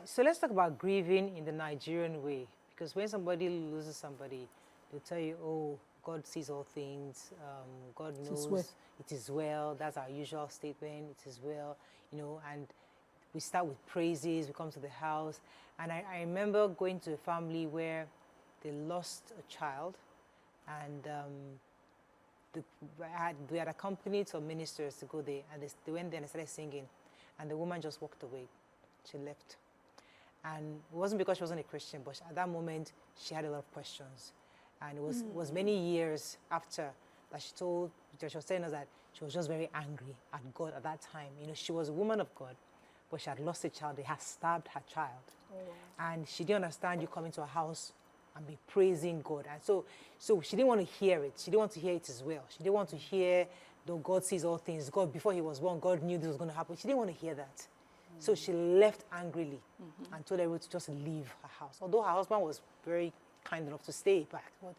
So let's talk about grieving in the Nigerian way. Because when somebody loses somebody, they'll tell you, oh, God sees all things. God knows it is well. That's our usual statement. It is well, you know, and we start with praises. We come to the house. And I remember going to a family where they lost a child, and we had accompanied some ministers to go there, and they went there and they started singing, and the woman just walked away. She left. And it wasn't because she wasn't a Christian, but at that moment, she had a lot of questions. And it was many years after that she was telling us that she was just very angry at God at that time. You know, she was a woman of God, but she had lost a child. They had stabbed her child. Oh, wow. And she didn't understand you coming to her house and be praising God. And so she didn't want to hear it. She didn't want to hear it as well. She didn't want to hear, though God sees all things. God, before he was born, God knew this was going to happen. She didn't want to hear that. So she left angrily and told everyone to just leave her house. Although her husband was very kind enough to stay back. But it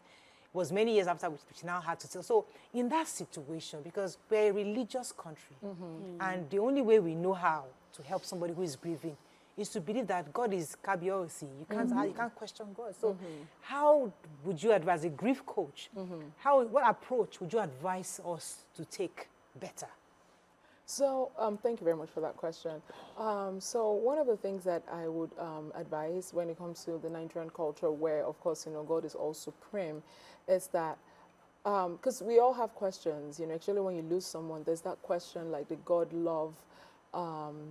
was many years after which she now had to tell. So in that situation, because we're a religious country, and the only way we know how to help somebody who is grieving is to believe that God is Kabiorisi. You can't question God. So how would you advise a grief coach? What approach would you advise us to take better? So thank you very much for that question. So one of the things that I would advise when it comes to the Nigerian culture, where of course, you know, God is all supreme, is that, because we all have questions, you know, actually when you lose someone, there's that question like, did God love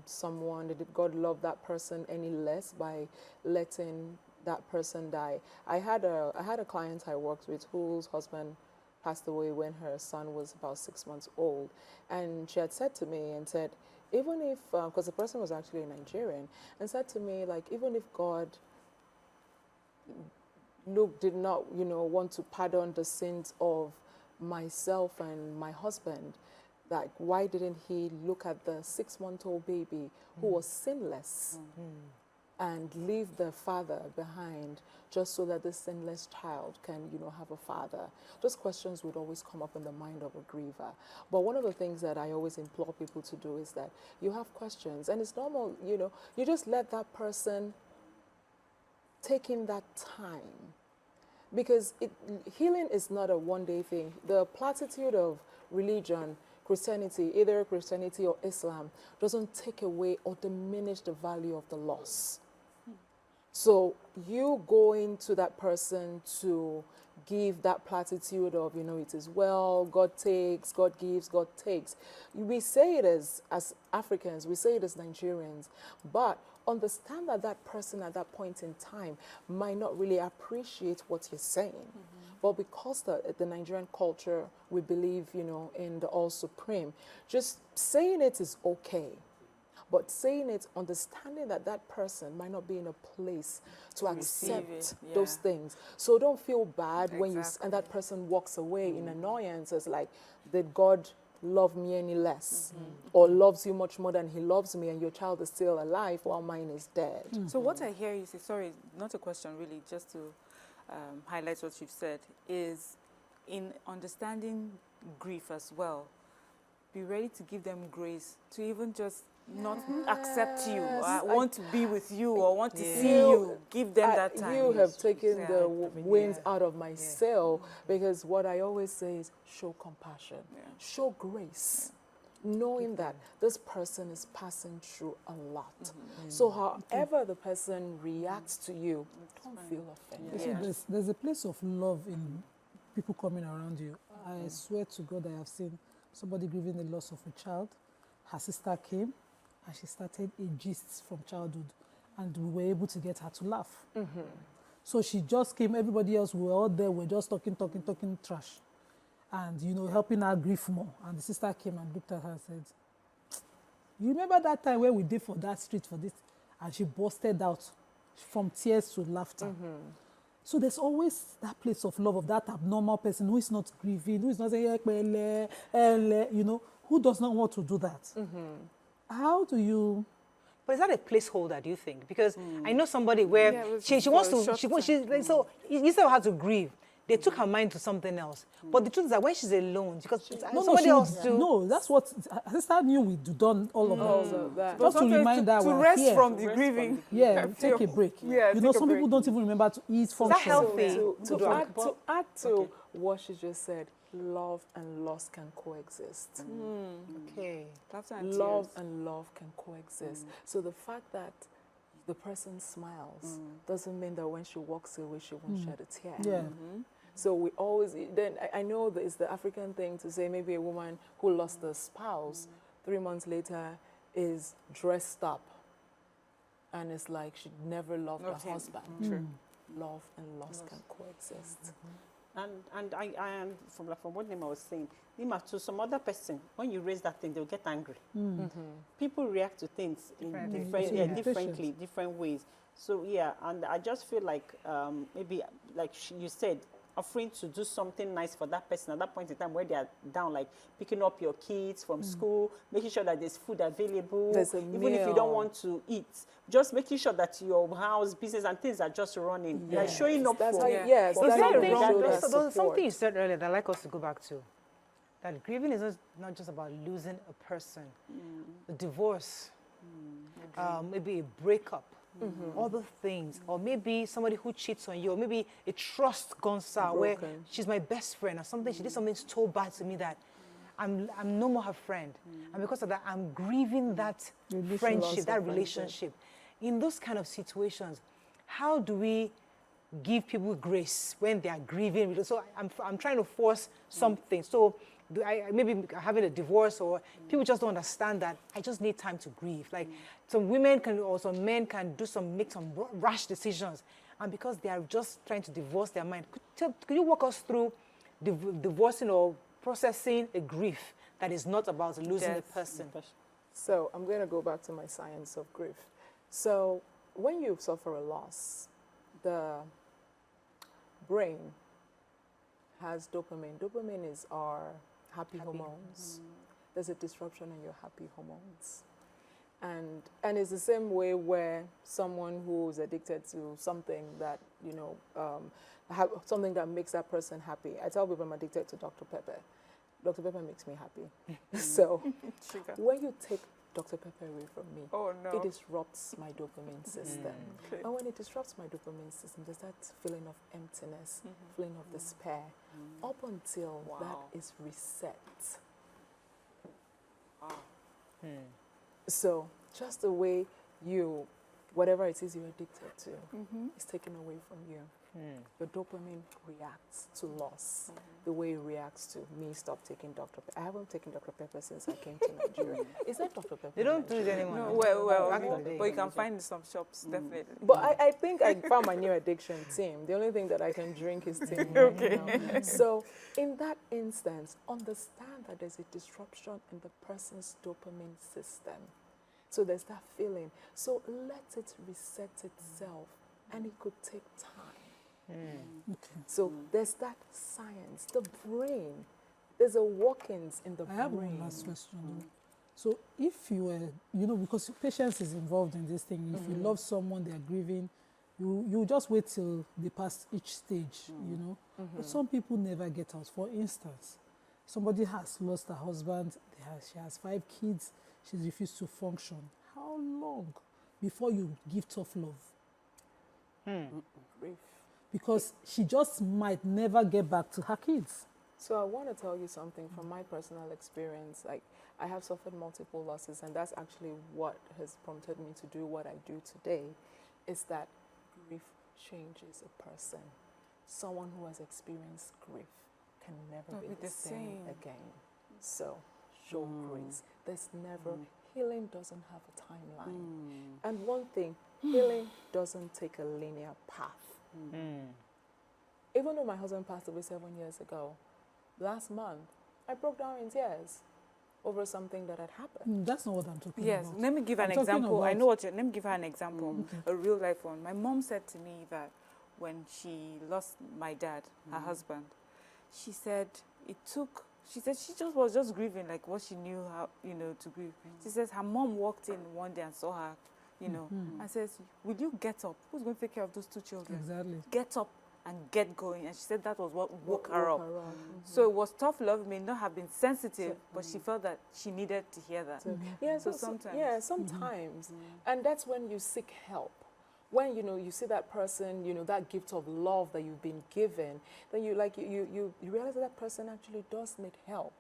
someone? Did God love that person any less by letting that person die? I had a client I worked with whose husband passed away when her son was about 6 months old, and she had said to me and said, even if, because the person was actually a Nigerian, and said to me, like, even if God did not, you know, want to pardon the sins of myself and my husband, like, why didn't he look at the 6-month-old baby who was sinless and leave the father behind just so that this sinless child can, you know, have a father? Those questions would always come up in the mind of a griever. But one of the things that I always implore people to do is that you have questions, and it's normal, you know, you just let that person take in that time. Because healing is not a one-day thing. The platitude of religion, Christianity, either Christianity or Islam, doesn't take away or diminish the value of the loss. So you going to that person to give that platitude of, you know, it is well, God takes, God gives, God takes. We say it as Africans, we say it as Nigerians, but understand that that person at that point in time might not really appreciate what you're saying. But because the Nigerian culture, we believe, you know, in the all supreme, just saying it is okay. But saying it, understanding that that person might not be in a place to accept those things. So don't feel bad when and that person walks away in annoyance as like, did God love me any less? Or loves you much more than he loves me, and your child is still alive while mine is dead. So what I hear you say, sorry, not a question really, just to highlight what you've said, is in understanding grief as well, be ready to give them grace to even just not accept you, or want to be with you, or want to see you. Give them that time. You have taken the winds out of my sail, because what I always say is show compassion, show grace, knowing that this person is passing through a lot. So however the person reacts to you, don't feel offended. So there's a place of love in people coming around you. I swear to God, I have seen somebody grieving the loss of a child. Her sister came, and she started a gist from childhood, and we were able to get her to laugh. So she just came, everybody else, we were all there, we were just talking trash. And, you know, helping her grieve more. And the sister came and looked at her and said, you remember that time when we did for that street for this? And she busted out from tears to laughter. So there's always that place of love of that abnormal person who is not grieving, who is not saying, you know, who does not want to do that. How do you... But is that a placeholder, do you think? Because I know somebody where she wants to, so instead of her to grieve, They took her mind to something else. But the truth is that when she's alone, because No, somebody else would, too. no, that's what her sister knew we do done all of that. Also that. Just to remind her to we're rest here. from the grieving. Yeah, take a break. Yeah, you know, take a some break. people don't even remember to eat, function. that healthy? To add to what she just said, love and loss can coexist. Okay. Laughter and Love tears. and love can coexist. So the fact that the person smiles doesn't mean that when she walks away, she won't shed a tear. Yeah. So we always, then I know that it's the African thing to say maybe a woman who lost a spouse 3 months later is dressed up and it's like she never loved Loved her him. husband. True. Love and loss can coexist. And I am from what Nima was saying, Nima, to some other person, when you raise that thing, they'll get angry. People react to things in Differently, different ways. So yeah, and I just feel like maybe like you said, offering to do something nice for that person at that point in time where they are down, like picking up your kids from school, making sure that there's food available, There's a even if you meal. don't want to eat, just making sure that your house, business and things are just running. You're showing up That's for how, Yeah. yes, For that's how something you that show does- that There's something support. you said earlier that I'd like us to go back to. That grieving is not just about losing a person. A divorce, maybe a breakup, other things, or maybe somebody who cheats on you, or maybe a trust gone sour where Broken. she's my best friend or something. She did something so bad to me that I'm no more her friend. And because of that, I'm grieving that Loss friendship, of that friendship. relationship. In those kind of situations, how do we give people grace when they are grieving? So I'm trying to force something. So maybe having a divorce, or people just don't understand that I just need time to grieve. Like some women can, or some men can make some rash decisions, and because they are just trying to divorce their mind. Could you walk us through divorcing or processing a grief that is not about losing a Yes. person? So I'm going to go back to my science of grief. So when you suffer a loss, the brain has dopamine. Dopamine is our happy hormones. There's a disruption in your happy hormones. And it's the same way where someone who's addicted to something that, something that makes that person happy. I tell people I'm addicted to Dr. Pepper. Dr. Pepper makes me happy. So Sugar. when you take Dr. Pepper away from me, Oh no. it disrupts my dopamine system. Okay. And when it disrupts my dopamine system, there's that feeling of emptiness, feeling of despair, up until Wow. that is reset. Wow. So just the way whatever it is you're addicted to, is taken away from you. Your dopamine reacts to loss the way it reacts to me stop taking Dr. Pepper. I haven't taken Dr. Pepper since I came to Nigeria. Is that Dr. Pepper? They don't do it anymore. No, now. well, Back in the day. but you can find in some shops, definitely. But I think I found my new addiction, Tim. The only thing that I can drink is Tim right now. So in that instance, understand that there's a disruption in the person's dopamine system. So there's that feeling. So let it reset itself, and it could take time. Okay. So there's that science, the brain. There's a workings in the I have brain. one last question. Though. So if you were, because patience is involved in this thing. If you love someone, they are grieving, you just wait till they pass each stage, But some people never get out. For instance, somebody has lost her husband, she has 5 kids, she's refused to function. How long before you give tough love? Grief. Because she just might never get back to her kids. So I want to tell you something from my personal experience. Like, I have suffered multiple losses, and that's actually what has prompted me to do what I do today, is that grief changes a person. Someone who has experienced grief can never be the same again. So show grace. There's never, healing doesn't have a timeline. And one thing, healing doesn't take a linear path. Even though my husband passed away 7 years ago, last month, I broke down in tears over something that had happened. That's not what I'm talking Yes, about. let me give an I'm talking example. I about- know what let me give her an example, a real life one. My mom said to me that when she lost my dad, her husband, she said she just was just grieving, like what she knew how, to grieve. She says her mom walked in one day and saw her, and says, will you get up? Who's going to take care of those 2 children? Exactly. Get up and get going. And she said that was what woke her up. Mm-hmm. So it was tough love. It may not have been sensitive, but she felt that she needed to hear that. Yeah, So sometimes. Yeah, sometimes. And that's when you seek help. When, you know, you see that person, you know, that gift of love that you've been given, then you realize that person actually does need help.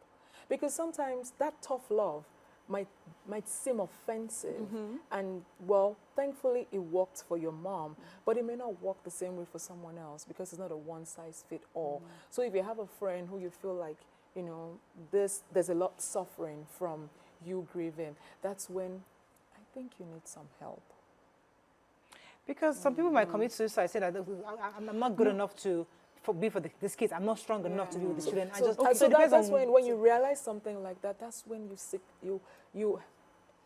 Because sometimes that tough love might seem offensive. And, well, thankfully it worked for your mom, but it may not work the same way for someone else because it's not a one-size-fits-all. So if you have a friend who you feel like, you know, there's a lot suffering from you grieving, that's when I think you need some help. Because some people might commit suicide, say that I'm not good enough to be for these kids. I'm not strong enough to be with the children. So that's when you realize something like that, that's when you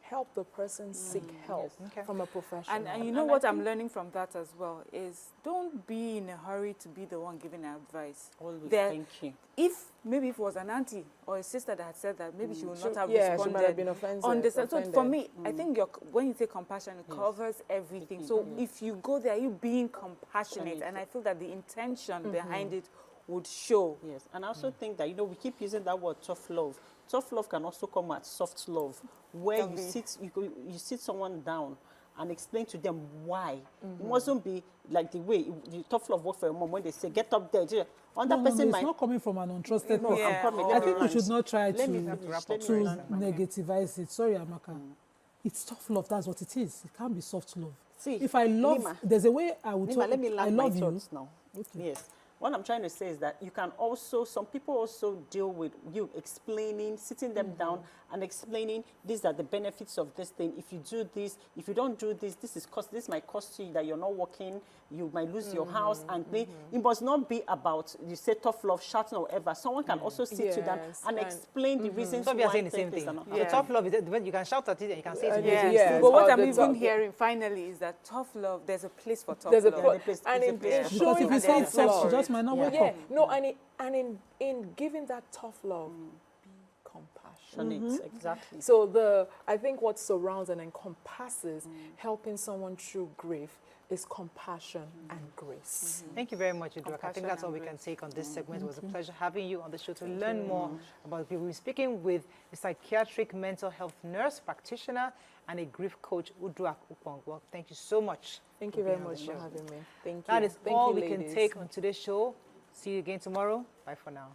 help the person seek help from a professional. And you know what I'm learning from that as well is don't be in a hurry to be the one giving advice. Always, thank you. If it was an auntie or a sister that had said that, maybe she would not have responded. responded. She might have been offended. So for me, I think when you say compassion, it covers everything. So if you go there, you being compassionate, and I feel that the intention behind it would show. Yes, and I also think that, you know, we keep using that word tough love. Tough love can also come at soft love, where you sit someone down and explain to them why. It mustn't be like the way the tough love works for your mom when they say, get up there. It's not coming from an untrusted person. I think we should not try to negativize it. Sorry, Amaka. It's tough love. That's what it is. It can't be soft love. See, if I love, Nima, there's a way I would Nima, talk. let me land my thoughts you now. Okay. Yes. What I'm trying to say is that you can also, some people also deal with you explaining, sitting them down and explaining these are the benefits of this thing. If you do this, if you don't do this, this might cost you that you're not working, you might lose your house and things. It must not be about, you say tough love, shouting or whatever. Someone can also sit you down and explain the reasons why. So we are saying the same thing. The tough love is that you can shout at it and you can say it. But what I'm even hearing finally is that tough love, there's a place for tough love. Because if you say it's soft, she just might not wake up. No, and in giving that tough love, be compassionate. Exactly. So I think what surrounds and encompasses helping someone through grief is compassion and grace. Thank you very much, Udak. I think that's all we can take on this segment. It was a pleasure having you on the show to learn more about grief. We're speaking with a psychiatric mental health nurse practitioner and a grief coach, Udak Ukpong. Well, thank you so much. Thank you very much for having me. Thank you. That is all we can take on today's show. See you again tomorrow. Bye for now.